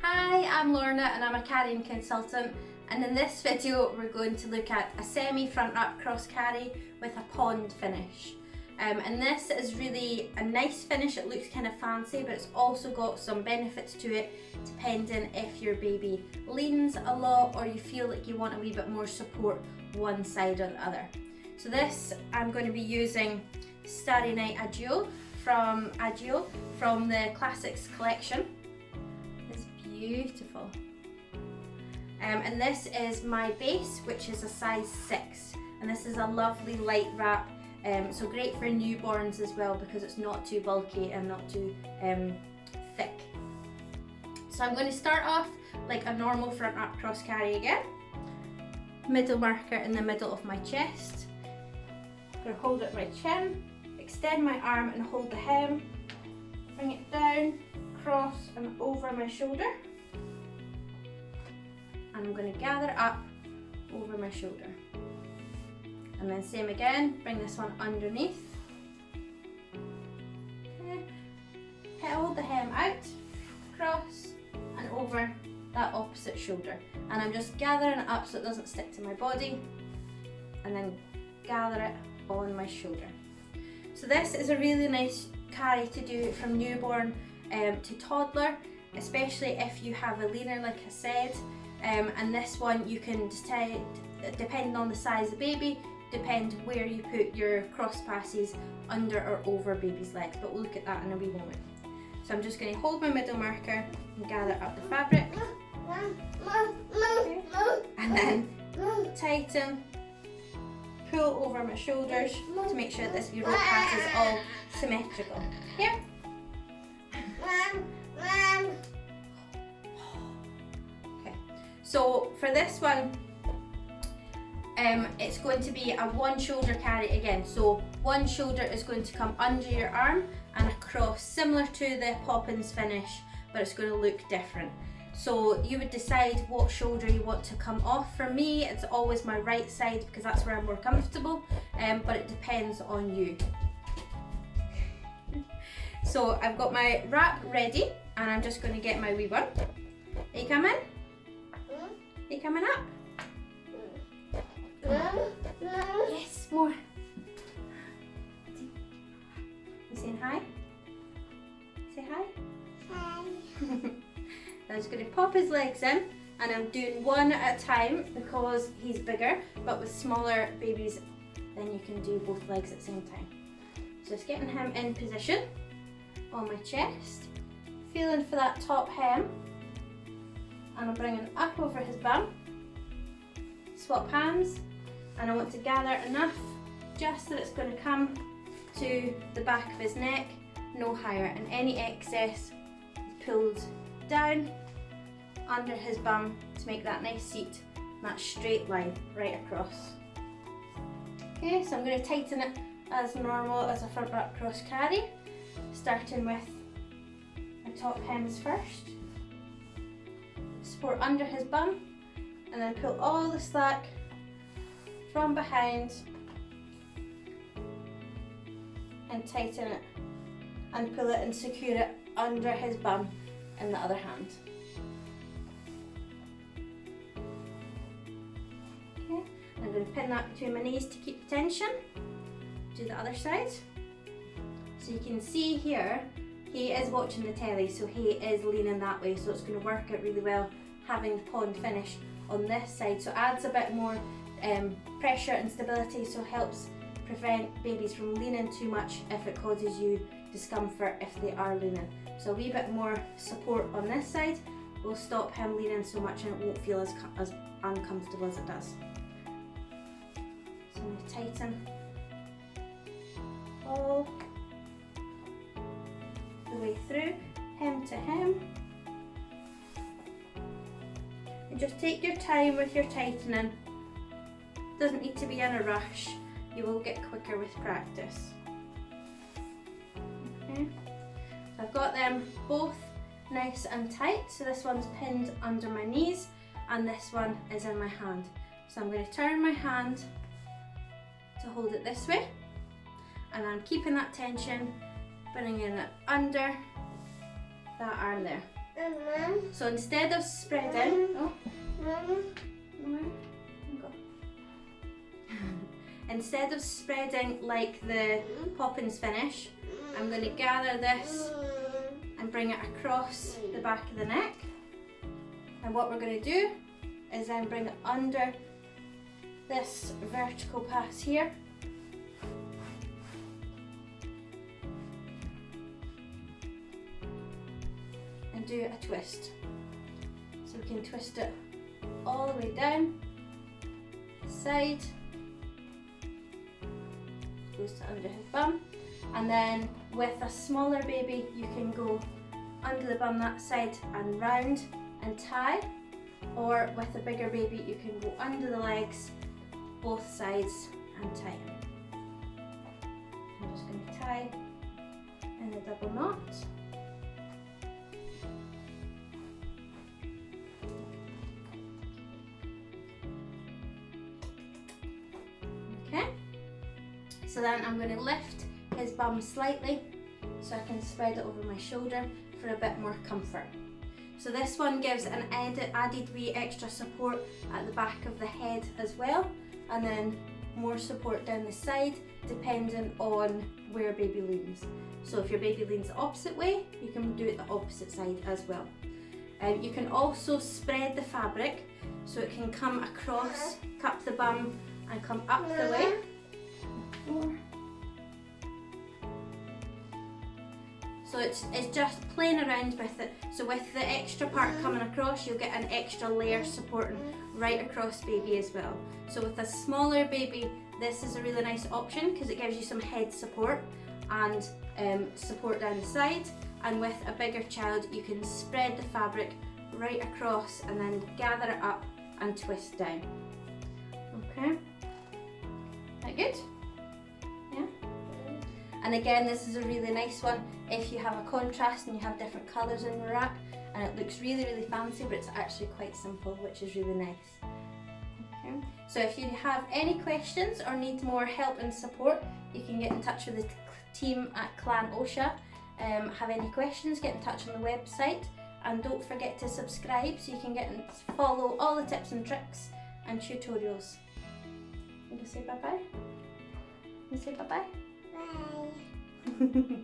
Hi, I'm Laurna and I'm a carrying consultant, and in this video we're going to look at a semi front wrap cross carry with a pond finish. And this is really a nice finish. It looks kind of fancy, but it's also got some benefits to it depending if your baby leans a lot or you feel like you want a wee bit more support one side or the other. So this, I'm going to be using Starry from the Classics collection. It's beautiful. And this is my base, which is a size 6, and this is a lovely light wrap. So great for newborns as well because it's not too bulky and not too thick. So I'm going to start off like a normal front wrap cross carry again. Middle marker in the middle of my chest. I'm going to hold it right chin, extend my arm and hold the hem, bring it down, cross and over my shoulder. And I'm going to gather up over my shoulder. And then same again, bring this one underneath. Okay. Hold the hem out, cross and over that opposite shoulder. And I'm just gathering it up so it doesn't stick to my body, and then gather it on my shoulder. So this is a really nice carry to do from newborn to toddler, especially if you have a leaner like I said. And this one you can decide, depending on the size of the baby, depend where you put your cross passes under or over baby's legs, but we'll look at that in a wee moment. So I'm just going to hold my middle marker and gather up the fabric, and then tighten, pull over my shoulders to make sure this wee rope pass is all symmetrical. Here. Okay, so for this one, it's going to be a one shoulder carry again. So one shoulder is going to come under your arm and across, similar to the Poppins finish, but it's going to look different. So you would decide what shoulder you want to come off. For me, it's always my right side because that's where I'm more comfortable, but it depends on you. So I've got my wrap ready and I'm just going to get my wee one. Are you coming? Are you coming up? Yes, more. You saying hi? Say hi. Hi. I'm just going to pop his legs in, and I'm doing one at a time because he's bigger, but with smaller babies then you can do both legs at the same time. So just getting him in position on my chest, feeling for that top hem, and I'm bringing up over his bum. Swap hands. And I want to gather enough just that it's going to come to the back of his neck, no higher, and any excess is pulled down under his bum to make that nice seat, that straight line right across. Okay, so I'm going to tighten it as normal as a front wrap cross carry, starting with my top hems first. Support under his bum and then pull all the slack from behind and tighten it and pull it and secure it under his bum in the other hand. Okay, I'm going to pin that between my knees to keep the tension. Do the other side. So you can see here, he is watching the telly, so he is leaning that way, so it's going to work out really well having the pond finish on this side. So it adds a bit more pressure and stability, so helps prevent babies from leaning too much if it causes you discomfort if they are leaning. So a wee bit more support on this side will stop him leaning so much and it won't feel as uncomfortable as it does. So I'm going to tighten all the way through, hem to hem. And just take your time with your tightening. Doesn't need to be in a rush. You will get quicker with practice. Okay. So I've got them both nice and tight. So this one's pinned under my knees and this one is in my hand. So I'm going to turn my hand to hold it this way, and I'm keeping that tension, bringing it under that arm there. So instead of spreading, instead of spreading like the Poppins finish, I'm going to gather this and bring it across the back of the neck. And what we're going to do is then bring it under this vertical pass here. And do a twist. So we can twist it all the way down, side, goes to under his bum, and then with a smaller baby you can go under the bum that side and round and tie, or with a bigger baby you can go under the legs both sides and tie. I'm just going to tie in a double knot. So then I'm going to lift his bum slightly so I can spread it over my shoulder for a bit more comfort. So this one gives an added wee extra support at the back of the head as well, and then more support down the side depending on where baby leans. So if your baby leans the opposite way, you can do it the opposite side as well. You can also spread the fabric so it can come across, cup the bum and come up the way. So it's just playing around with it. So with the extra part coming across, you'll get an extra layer supporting right across baby as well. So with a smaller baby, this is a really nice option because it gives you some head support and support down the side. And with a bigger child, you can spread the fabric right across and then gather it up and twist down. Okay, that good? Yeah. And again, this is a really nice one if you have a contrast and you have different colours in your rack, and it looks really, really fancy, but it's actually quite simple, which is really nice. Okay. So if you have any questions or need more help and support, you can get in touch with the team at Clan Oscha. Have any questions, get in touch on the website, and don't forget to subscribe so you can get and follow all the tips and tricks and tutorials. You say bye-bye? You say bye-bye? Bye.